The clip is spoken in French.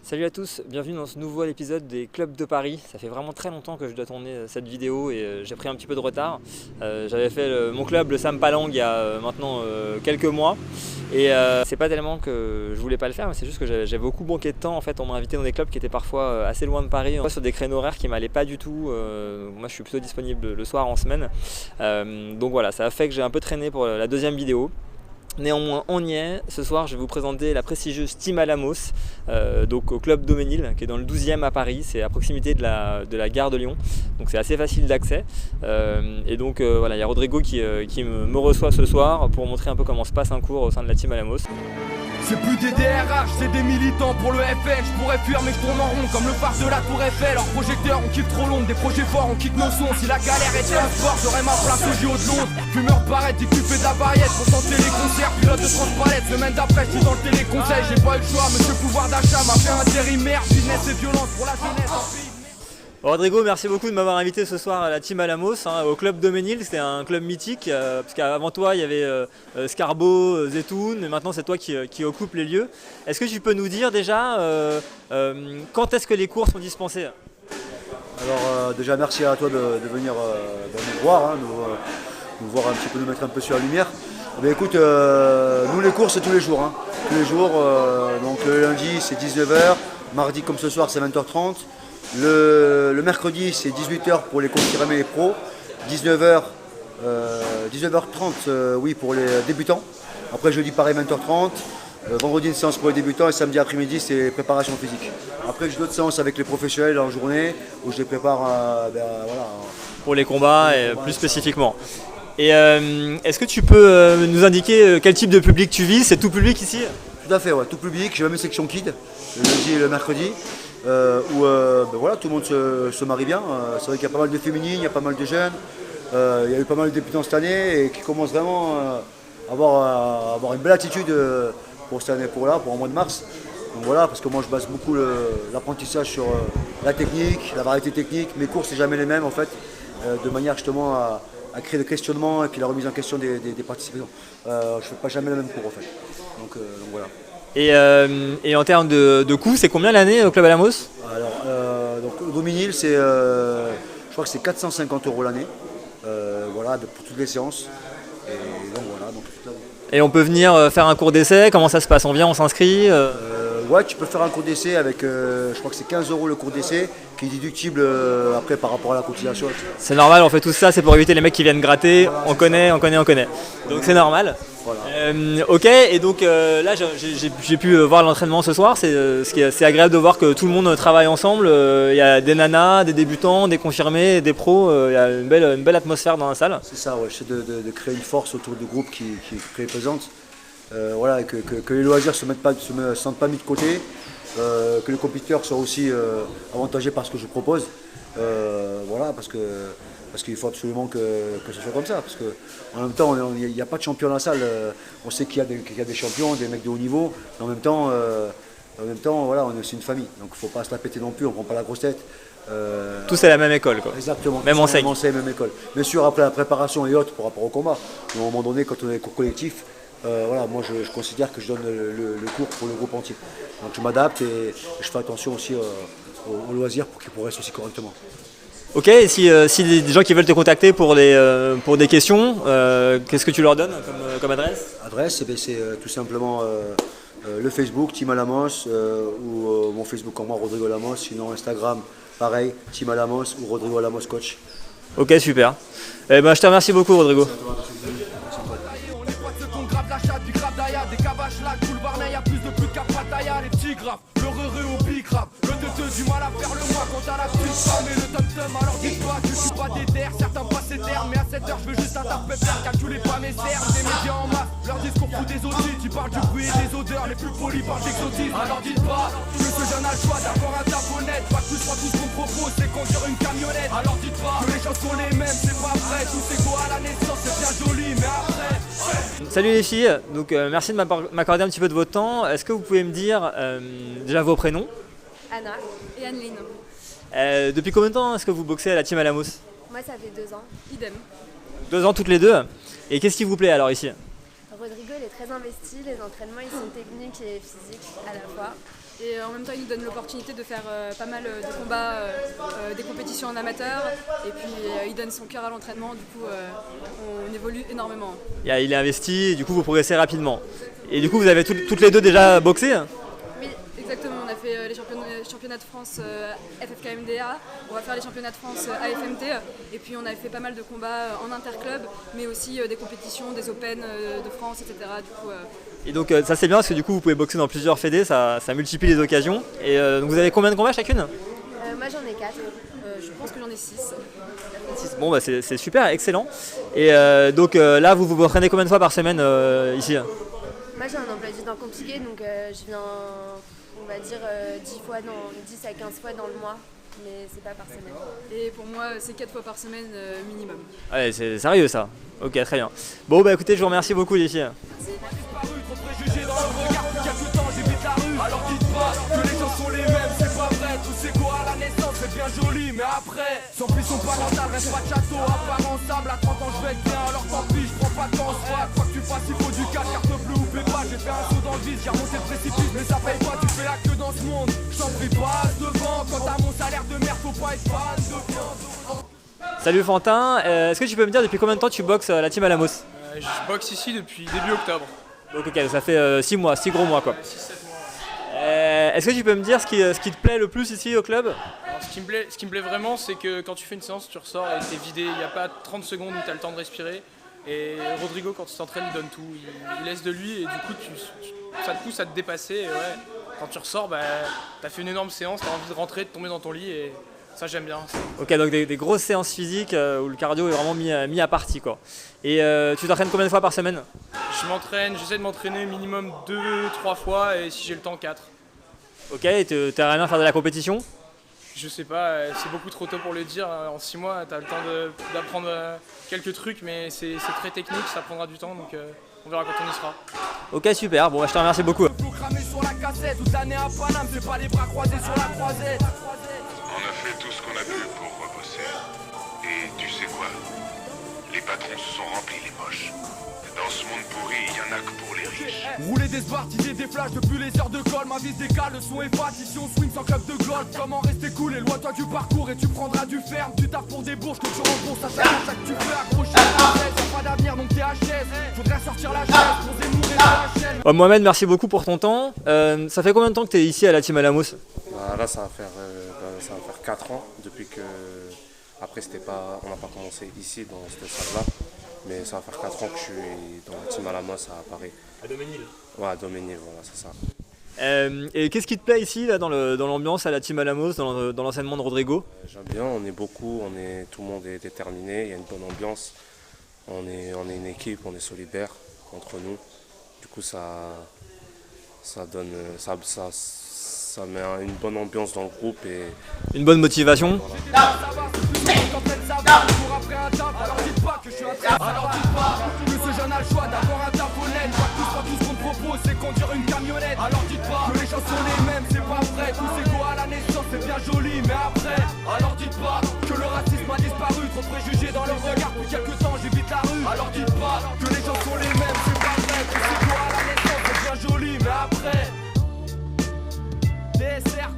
Salut à tous, bienvenue dans ce nouvel épisode des Clubs de Paris. Ça fait vraiment très longtemps que je dois tourner cette vidéo et j'ai pris un petit peu de retard. J'avais fait mon club, le Sam Palang, il y a maintenant quelques mois. Et c'est pas tellement que je voulais pas le faire, mais c'est juste que j'avais beaucoup manqué de temps. En fait, on m'a invité dans des clubs qui étaient parfois assez loin de Paris, sur des créneaux horaires qui m'allaient pas du tout. Moi, je suis plutôt disponible le soir en semaine. Donc voilà, ça a fait que j'ai un peu traîné pour la deuxième vidéo. Néanmoins, on y est. Ce soir, je vais vous présenter la prestigieuse Team Alamos, donc au club Daumesnil, qui est dans le 12e à Paris. C'est à proximité de la gare de Lyon, donc c'est assez facile d'accès. Et donc voilà, il y a Rodrigo qui me reçoit ce soir pour montrer un peu comment se passe un cours au sein de la Team Alamos. C'est plus des DRH, c'est des militants pour le FN. Je pourrais fuir mais je tourne en rond comme le phare de la tour Eiffel. Leurs projecteurs on kiffe trop l'ombre, des projets forts on kick nos sons. Si la galère était un sport, j'aurais ma place au JO de Londres. Fumeur de barrette, dit que tu fais de la variette. Pour tenter les concerts, pilote de transpalette. Semaine d'après, je suis dans le téléconseil. J'ai pas eu le choix, monsieur pouvoir d'achat m'a fait intérimaire. Business et violence pour la jeunesse en pays. Rodrigo, merci beaucoup de m'avoir invité ce soir à la Team Alamos, au club Daumesnil. C'était un club mythique, parce qu'avant toi il y avait Scarbo, Zetoun, et maintenant c'est toi qui occupe les lieux. Est-ce que tu peux nous dire déjà quand est-ce que les cours sont dispensés? Alors déjà merci à toi de venir nous voir, nous voir un petit peu, nous mettre un peu sur la lumière. Mais écoute, nous les cours c'est tous les jours, tous les jours. Donc le lundi c'est 19h, mardi comme ce soir c'est 20h30. Le mercredi c'est 18h pour les confirmés et pros, 19h, 19h30 oui, pour les débutants. Après jeudi pareil 20h30, vendredi une séance pour les débutants et samedi après-midi c'est préparation physique. Après j'ai d'autres séances avec les professionnels en journée où je les prépare voilà, pour les combats et plus spécifiquement. Et est-ce que tu peux nous indiquer quel type de public tu vises? C'est tout public ici? Tout à fait, ouais, tout public. J'ai même une section kid le lundi et le mercredi. Où voilà, tout le monde se marie bien. C'est vrai qu'il y a pas mal de féminines, il y a pas mal de jeunes. Il y a eu pas mal de débutants cette année et qui commencent vraiment à avoir une belle attitude pour cette année, pour le mois de mars. Donc voilà, parce que moi je base beaucoup l'apprentissage sur la technique, la variété technique. Mes cours c'est jamais les mêmes en fait, de manière justement à créer des questionnements et puis la remise en question des participants. Je ne fais pas jamais le même cours en fait. Donc voilà. Et en termes de coûts, c'est combien l'année au Club Alamos? Alors, donc au Daumesnil, je crois que c'est 450 € l'année, voilà, pour toutes les séances. Et donc voilà. Et on peut venir faire un cours d'essai? Comment ça se passe? On vient, on s'inscrit? Ouais, tu peux faire un cours d'essai avec, je crois que c'est 15 € le cours d'essai, qui est déductible après par rapport à la cotisation. C'est normal, on fait tout ça, c'est pour éviter les mecs qui viennent gratter. Voilà, on connaît. Donc c'est normal. Voilà. Ok, et donc là j'ai pu voir l'entraînement ce soir. C'est agréable de voir que tout le monde travaille ensemble. Il y a des nanas, des débutants, des confirmés, des pros. Il y a une belle atmosphère dans la salle. C'est ça, ouais, c'est de créer une force autour du groupe qui est présente. Voilà, que les loisirs se sentent pas mis de côté, que les compétiteurs soient aussi avantagés par ce que je propose. Voilà, parce qu'il faut absolument que ce soit comme ça. Parce qu'en même temps, il n'y a pas de champion dans la salle. On sait qu'il y a des champions, des mecs de haut niveau, mais en même temps, voilà, on est aussi une famille. Donc il ne faut pas se la péter non plus, on ne prend pas la grosse tête. Tous à la même école, quoi. Exactement. Même enseigne. Même école. Bien sûr, après la préparation et autres par rapport au combat. Mais à un moment donné, quand on est cours collectif, voilà, moi je considère que je donne le cours pour le groupe entier. Donc je m'adapte et je fais attention aussi aux loisirs pour qu'ils progressent aussi correctement. Ok, et si des gens qui veulent te contacter pour des questions, qu'est-ce que tu leur donnes comme adresse? Adresse, c'est tout simplement le Facebook, Team Alamos, ou mon Facebook en moi, Rodrigo Alamos, sinon Instagram, pareil, Team Alamos ou Rodrigo Alamos Coach. Ok, super. Eh ben, je te remercie beaucoup, Rodrigo. Des cavaches là, tout le Varney, y'a plus de plus qu'à Pattaya, les petits grappes, le re au bicrap, le teuteux du mal à faire le mois quand t'as la petite femme et le tom-tom, alors dis-toi que je suis pas des terres, certains passent des terres, mais à 7h je veux juste un tape pépère, calculez pas mes serres, des médias en masse, leur discours fout des audits, tu parles du bruit et des odeurs, les plus polis parlent d'exotisme, alors dites pas que ce jeune a le choix d'avoir un taponnette, pas que ce soit tout ce qu'on propose, c'est conduire une camionnette, alors dites pas que les choses sont les mêmes, c'est pas vrai, tout c'est go à la naissance, c'est bien joli, mais après... Salut les filles, donc merci de m'accorder un petit peu de votre temps. Est-ce que vous pouvez me dire déjà vos prénoms? Anna et Anneline. Depuis combien de temps est-ce que vous boxez à la Team Alamos? Moi ça fait 2 ans, idem. 2 ans toutes les deux. Et qu'est-ce qui vous plaît alors ici? Rodrigo il est très investi, les entraînements ils sont techniques et physiques à la fois. Et en même temps, il nous donne l'opportunité de faire pas mal de combats, des compétitions en amateur. Et puis, il donne son cœur à l'entraînement. Du coup, on évolue énormément. Il est investi, et du coup vous progressez rapidement. Et du coup vous avez toutes les deux déjà boxé? Oui, exactement. On a fait les championnats de France FFKMDA. On va faire les championnats de France AFMT. Et puis, on a fait pas mal de combats en interclub, mais aussi des compétitions, des Open de France, etc. Du coup, Et donc ça c'est bien parce que du coup vous pouvez boxer dans plusieurs fédés, ça multiplie les occasions. Et donc vous avez combien de combats chacune? moi, j'en ai 4. Je pense que j'en ai 6. Bon bah c'est super, excellent. Et donc là vous vous entraînez combien de fois par semaine ici? Moi j'ai un emploi du temps compliqué, donc je viens, on va dire, 10 à 15 fois dans le mois, mais c'est pas par semaine. Et pour moi, c'est 4 fois par semaine minimum. Ouais, c'est sérieux ça. Ok, très bien. Bon bah écoutez, je vous remercie beaucoup les filles. Trop préjugés dans le regard, depuis quelques temps j'évite la rue. Alors dites pas que les gens sont les mêmes, c'est pas vrai. Tous égaux à la naissance, c'est bien joli, mais après, sans pression parentale, reste pas de château, à part ensemble. À 30 ans je vais être bien, alors tant pis, je prends pas de temps, soit. Quoi que tu fasses, il faut du cash, carte bleue ou pas. J'ai fait un saut dans le vide, j'ai remonté le précipice, mais ça paye pas, tu fais la queue dans ce monde. Je t'en prie, passe devant, quand t'as mon salaire de merde, faut pas être fan de viande. Salut Fantin, est-ce que tu peux me dire depuis combien de temps tu boxes à la team Alamos? Je boxe ici depuis début octobre. Donc ok, ça fait 6 mois, 6 gros mois quoi. 6-7 mois. Est-ce que tu peux me dire ce qui te plaît le plus ici au club? Alors, ce qui me plaît vraiment, c'est que quand tu fais une séance, tu ressors et t'es vidé. Il n'y a pas 30 secondes où tu as le temps de respirer. Et Rodrigo, quand il s'entraîne, il donne tout. Il laisse de lui et du coup, ça te pousse à te dépasser. Et ouais, quand tu ressors, tu as fait une énorme séance, tu as envie de rentrer, de tomber dans ton lit. Et ça, j'aime bien. Ok, donc des grosses séances physiques où le cardio est vraiment mis à partie quoi. Et tu t'entraînes combien de fois par semaine? J'essaie de m'entraîner minimum 2-3 fois et si j'ai le temps 4. Ok, et t'as rien à faire de la compétition? Je sais pas, c'est beaucoup trop tôt pour le dire. En 6 mois, tu as le temps d'apprendre quelques trucs, mais c'est très technique, ça prendra du temps, donc on verra quand on y sera. Ok, super, bon, je te remercie beaucoup. Flou cramé sur la cassette, toute l'année à Paname, c'est pas les bras croisés sur la croisette. On a fait tout ce qu'on a pu pour rebosser. Et tu sais quoi? Les patrons se sont remplis les poches. Dans ce monde pourri, il y en a que pour les riches. Rouler des spartiers, des flashs depuis les heures de colle. Ma vie se décale, le son est fat, ici on swing sans club de golf. Comment rester cool, éloigne-toi du parcours et tu prendras du ferme. Tu tapes pour des bourges que tu rembourses à chaque achat que tu fais accrocher à la chaise. Y'a pas d'avenir donc t'es HS. Faudrait sortir la chaise pour Zemmour et la chaîne. Mohamed, merci beaucoup pour ton temps. Ça fait combien de temps que tu es ici à la team Alamos? Là, ça va faire 4 ans depuis que. Après, on n'a pas commencé ici dans cette salle-là, mais ça va faire 4 ans que je suis dans la team Alamos à Paris. À Doménil? Ouais, à Doménil, voilà, c'est ça. Et qu'est-ce qui te plaît ici, là, dans l'ambiance à la team Alamos, dans l'enseignement de Rodrigo? J'aime bien, on est beaucoup, tout le monde est déterminé, il y a une bonne ambiance. On est une équipe, on est solidaires entre nous. Du coup, ça met une bonne ambiance dans le groupe et une bonne motivation. Alors dites pas que je suis un traître. Alors dites pas que ce jeune a le choix d'avoir un taf honnête. Pas tout ce qu'on te propose, c'est conduire une camionnette. Alors dites pas que les gens sont les mêmes, c'est pas vrai. Tous égaux à la naissance, c'est bien joli, mais après. Alors dites pas que le racisme a disparu. Trop de préjugés dans leur regard, depuis quelques temps j'évite la rue. Alors dites pas que les gens sont les mêmes, c'est pas vrai. Tous égaux à la naissance, c'est bien joli, mais après. DSR,